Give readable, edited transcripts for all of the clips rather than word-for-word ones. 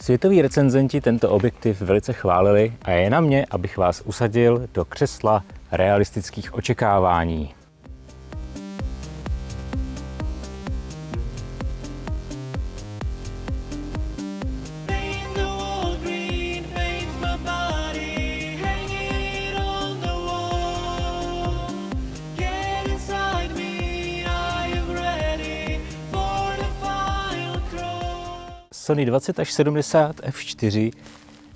Světoví recenzenti tento objektiv velice chválili a je na mě, abych vás usadil do křesla realistických očekávání. Sony 20-70 f4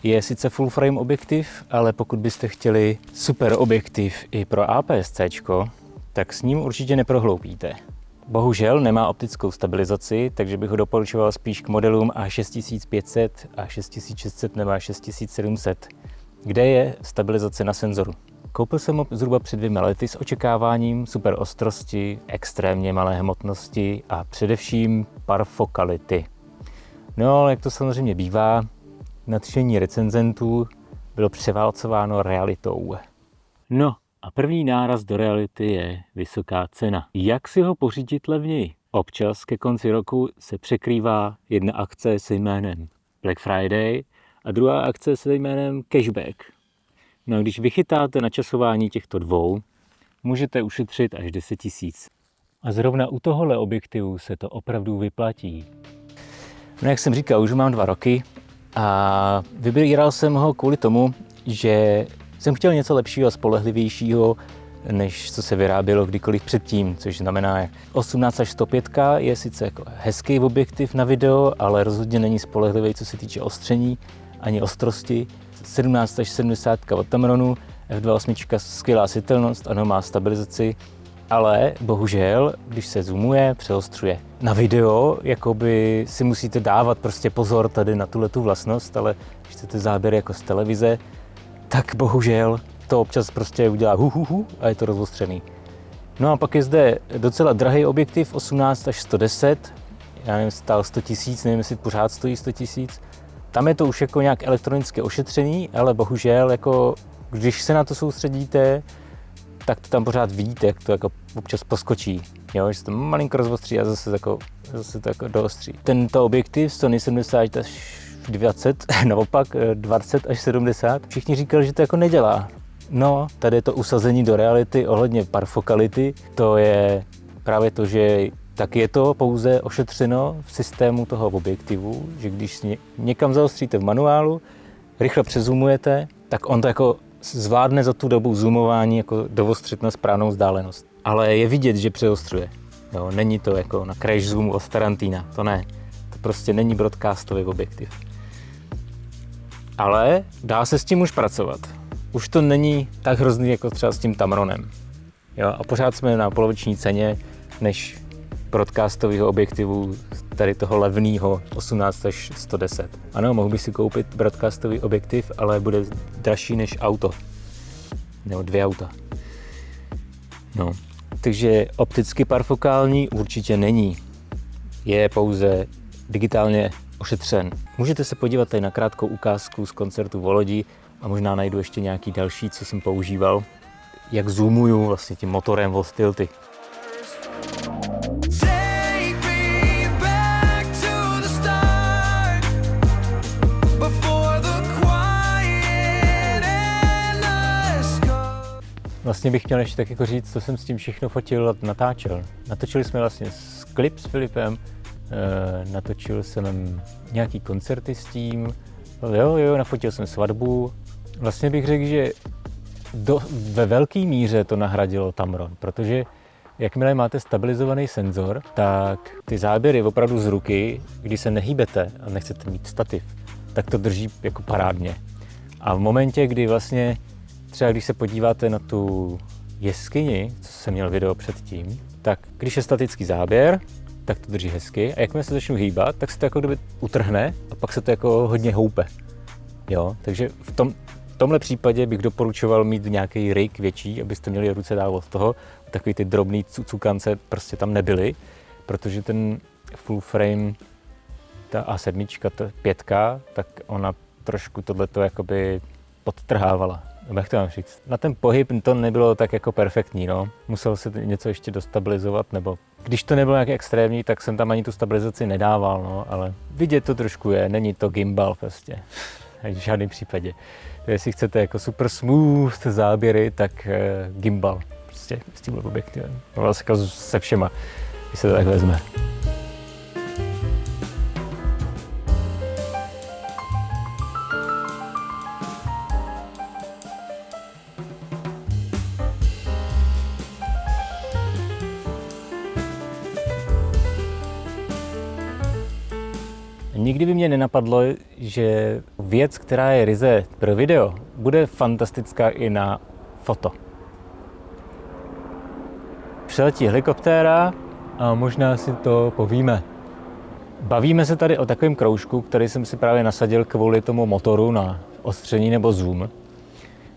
je sice full frame objektiv, ale pokud byste chtěli super objektiv i pro APS-C, tak s ním určitě neprohloupíte. Bohužel nemá optickou stabilizaci, takže bych ho doporučoval spíš k modelům A6500, A6600 nebo A6700, kde je stabilizace na senzoru. Koupil jsem ho zhruba před 2 lety s očekáváním super ostrosti, extrémně malé hmotnosti a především parfokality. No, jak to samozřejmě bývá, nadšení recenzentů bylo převálcováno realitou. No a první náraz do reality je vysoká cena. Jak si ho pořídit levněji? Občas ke konci roku se překrývá jedna akce se jménem Black Friday a druhá akce se jménem Cashback. No a když vychytáte načasování těchto dvou, můžete ušetřit až 10 000. A zrovna u tohohle objektivu se to opravdu vyplatí. No jak jsem říkal, už mám 2 roky a vybíral jsem ho kvůli tomu, že jsem chtěl něco lepšího a spolehlivějšího, než co se vyrábělo kdykoliv předtím, což znamená 18-105 je sice jako hezký objektiv na video, ale rozhodně není spolehlivý, co se týče ostření ani ostrosti. 17-70 od Tamronu, f2.8 skvělá světelnost, ano, má stabilizaci, ale bohužel, když se zoomuje, přeostřuje. Na video jakoby si musíte dávat prostě pozor tady na tuhletu vlastnost, ale když chcete záběr jako z televize, tak bohužel to občas prostě udělá a je to rozostřený. No a pak je zde docela drahý objektiv 18-110, já nevím, stál 100 000, nevím, jestli pořád stojí 100 000. Tam je to už jako nějak elektronicky ošetřený, ale bohužel, jako když se na to soustředíte, tak to tam pořád vidíte, jak to jako občas poskočí, jo, že se to malinko rozostří a zase to jako doostří. Tento objektiv Sony 70-20, naopak 20-70, všichni říkali, že to jako nedělá. No, tady je to usazení do reality ohledně parfokality, to je právě to, že tak je to pouze ošetřeno v systému toho objektivu, že když někam zaostříte v manuálu, rychle přezoomujete, tak on to jako zvládne za tu dobu zoomování jako doostřit na správnou vzdálenost. Ale je vidět, že přeostřuje. Jo, není to jako na crash zoomu od Tarantina, to ne. To prostě není broadcastový objektiv. Ale dá se s tím už pracovat. Už to není tak hrozný jako třeba s tím Tamronem. Jo, a pořád jsme na poloviční ceně než broadcastového objektivu tady toho levného 18-110. Ano, mohl bych si koupit broadcastový objektiv, ale bude dražší než auto. Nebo 2 auta. No, takže opticky parfokální určitě není. Je pouze digitálně ošetřen. Můžete se podívat tady na krátkou ukázku z koncertu v Lodi a možná najdu ještě nějaký další, co jsem používal. Jak zoomuju vlastně tím motorem od Tilty. Vlastně bych měl ještě tak jako říct, co jsem s tím všechno fotil a natáčel. Natočili jsme vlastně klip s Filipem, natočil jsem nějaký koncerty s tím, nafotil jsem svatbu. Vlastně bych řekl, že ve velké míře to nahradilo Tamron, protože jakmile máte stabilizovaný senzor, tak ty záběry opravdu z ruky, když se nehýbete a nechcete mít stativ, tak to drží jako parádně. A v momentě, kdy vlastně třeba když se podíváte na tu jeskyni, co jsem měl video předtím, tak když je statický záběr, tak to drží hezky a jakmile se začnu hýbat, tak se to jako kdyby utrhne a pak se to jako hodně houpe. Jo, takže v tomhle případě bych doporučoval mít nějaký rig větší, abyste měli ruce dál od toho. Takový ty drobný cukance prostě tam nebyly, protože ten full frame, ta A7, ta 5, tak ona trošku tohleto jakoby podtrhávala. jak to mám říct, na ten pohyb to nebylo tak jako perfektní, no. Musel se něco ještě dostabilizovat, nebo když to nebylo nějak extrémní, tak jsem tam ani tu stabilizaci nedával, no, ale vidět to trošku je, není to gimbal prostě, v žádném případě. Jestli chcete jako super smooth záběry, tak gimbal, prostě s tímhle objektivem, no, vlastně jako se všema, když se to tak vezme. Nikdy by mě nenapadlo, že věc, která je ryze pro video, bude fantastická i na foto. Přiletí helikoptéra a možná si to povíme. Bavíme se tady o takovém kroužku, který jsem si právě nasadil kvůli tomu motoru na ostření nebo zoom.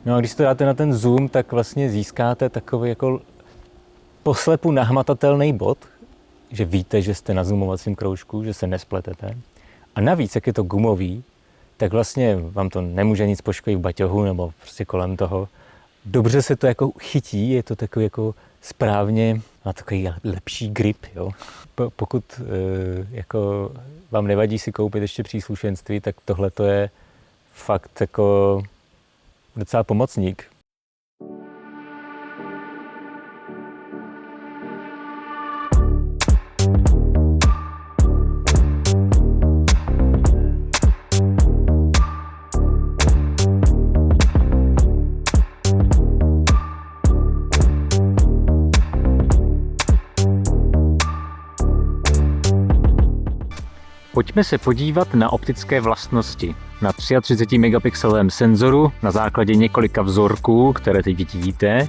No a když to dáte na ten zoom, tak vlastně získáte takový jako poslepu nahmatatelný bod, že víte, že jste na zoomovacím kroužku, že se nespletete. A navíc, jak je to gumový, tak vlastně vám to nemůže nic poškodit v baťohu nebo prostě kolem toho. Dobře se to jako chytí, je to takový jako správně, má takový lepší grip, jo. Pokud jako vám nevadí si koupit ještě příslušenství, tak tohle to je fakt jako docela pomocník. Pojďme se podívat na optické vlastnosti. Na 33 megapixelovém senzoru na základě několika vzorků, které teď vidíte,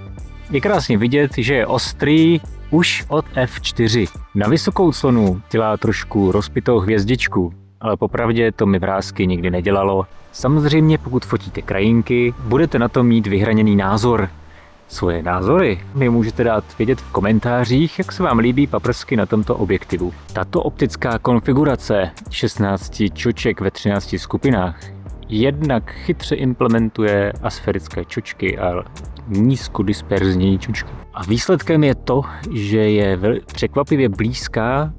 je krásně vidět, že je ostrý už od f4. Na vysokou clonu dělá trošku rozpitou hvězdičku, ale popravdě to mi vrásky nikdy nedělalo. Samozřejmě pokud fotíte krajinky, budete na to mít vyhraněný názor. Svoje názory mi můžete dát vědět v komentářích, jak se vám líbí paprsky na tomto objektivu. Tato optická konfigurace 16 čoček ve 13 skupinách jednak chytře implementuje asférické čočky a nízkodisperzní čočky. A výsledkem je to, že je překvapivě blízká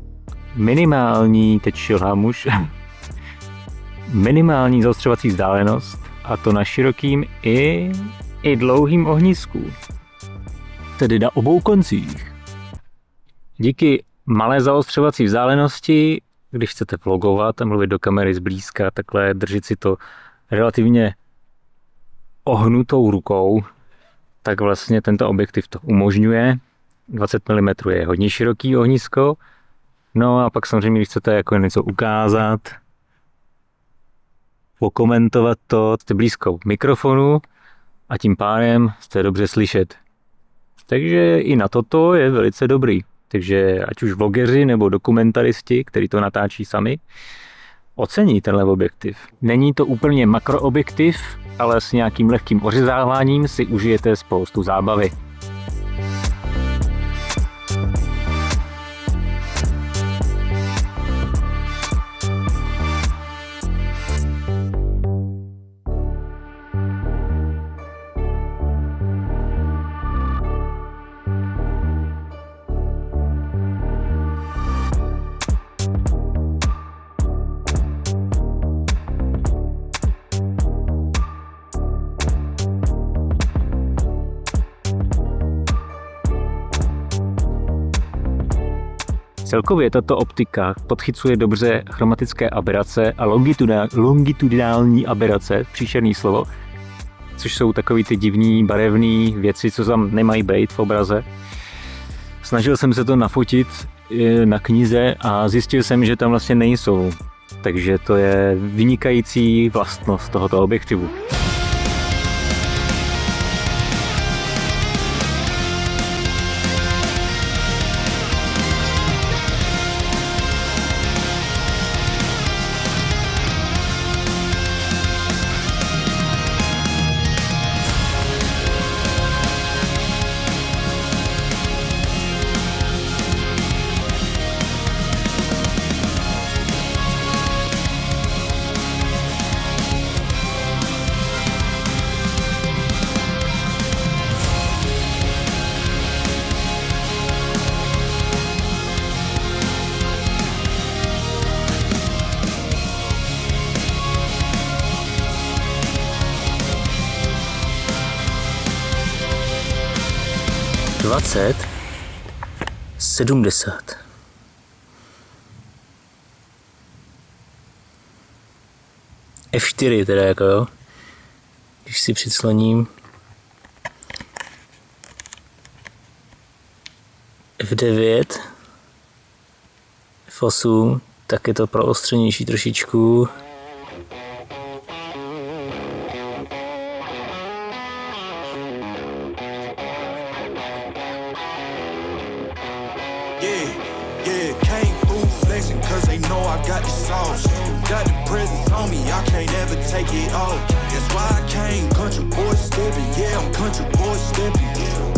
minimální, teď šilhám už, minimální zaostřovací vzdálenost, a to na širokým i dlouhým ohnisku, tedy na obou koncích. Díky malé zaostřovací vzdálenosti, když chcete vlogovat a mluvit do kamery zblízka, takhle držet si to relativně ohnutou rukou, tak vlastně tento objektiv to umožňuje. 20 mm je hodně široký ohnisko. No a pak samozřejmě, když chcete jako něco ukázat, pokomentovat to, jste blízko mikrofonu, a tím pádem jste dobře slyšet. Takže i na toto je velice dobrý. Takže ať už vlogeři nebo dokumentaristi, kteří to natáčí sami, ocení tenhle objektiv. Není to úplně makroobjektiv, ale s nějakým lehkým ořezáváním si užijete spoustu zábavy. Celkově tato optika podchycuje dobře chromatické aberace a longitudinální aberace, příšerný slovo, což jsou takový ty divný barevné věci, co tam nemají být v obraze. Snažil jsem se to nafotit na knize a zjistil jsem, že tam vlastně nejsou. Takže to je vynikající vlastnost tohoto objektivu. 20, 70. F4 teda jako jo. Když si přicloním F9, F8, tak je to proostřenější trošičku. Got the presence on me, I can't ever take it off. That's why I came, country boy stepping, yeah, I'm country boy stepping.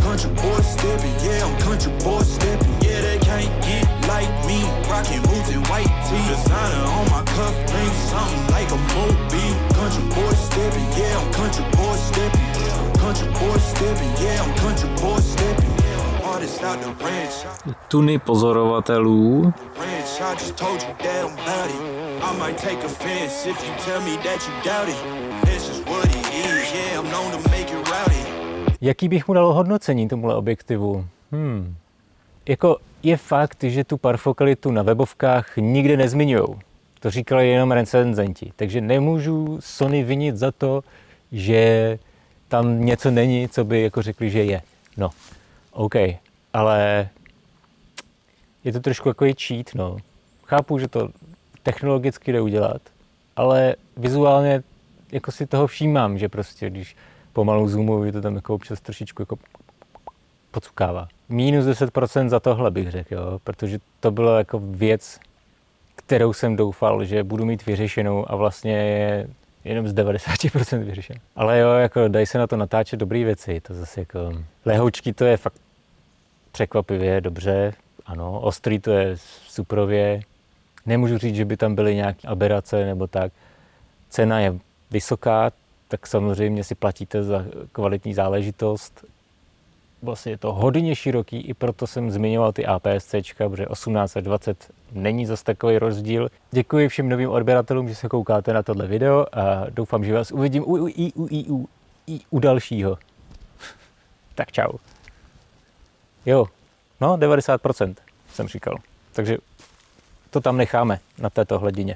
Country boy stepping, yeah, I'm country boy stepping. Yeah, they can't get like me, rocking boots and white tee. Designer on my cuff, link something like a movie. Country boy stepping, yeah, I'm country boy stepping. Country boy stepping, yeah, I'm country boy stepping. Artists out the ranch. Tuny pozorovatelů. I just told you that I'm about it. I might take offense if you tell me that you doubt it. It's just what it is, yeah, I'm known to make it rowdy. Jaký bych mu dal hodnocení tomuhle objektivu? Jako je fakt, že tu parfokalitu na webovkách nikde nezmiňujou. To říkali jenom recenzenti. Takže nemůžu Sony vinit za to, že tam něco není, co by jako řekli, že je. No, OK, ale je to trošku takový cheat, no. Chápu, že to technologicky jde udělat, ale vizuálně jako si toho všímám, že prostě, když pomalu zoomuju, to tam jako občas trošičku jako pocukává. Minus 10% za tohle bych řekl, jo, protože to bylo jako věc, kterou jsem doufal, že budu mít vyřešenou a vlastně je jenom z 90% vyřešená. Ale jo, jako dají se na to natáčet dobrý věci, to zase jako lehoučky, to je fakt překvapivě dobře, ano, ostrý to je suprově. Nemůžu říct, že by tam byly nějaké aberace nebo tak. Cena je vysoká, tak samozřejmě si platíte za kvalitní záležitost. Vlastně je to hodně široký, i proto jsem zmiňoval ty APS-Cčka, protože 18 až 20 není zas takový rozdíl. Děkuji všem novým odběratelům, že se koukáte na tohle video a doufám, že vás uvidím u dalšího. Tak čau. Jo, no 90% jsem říkal. Takže to tam necháme na této hladině.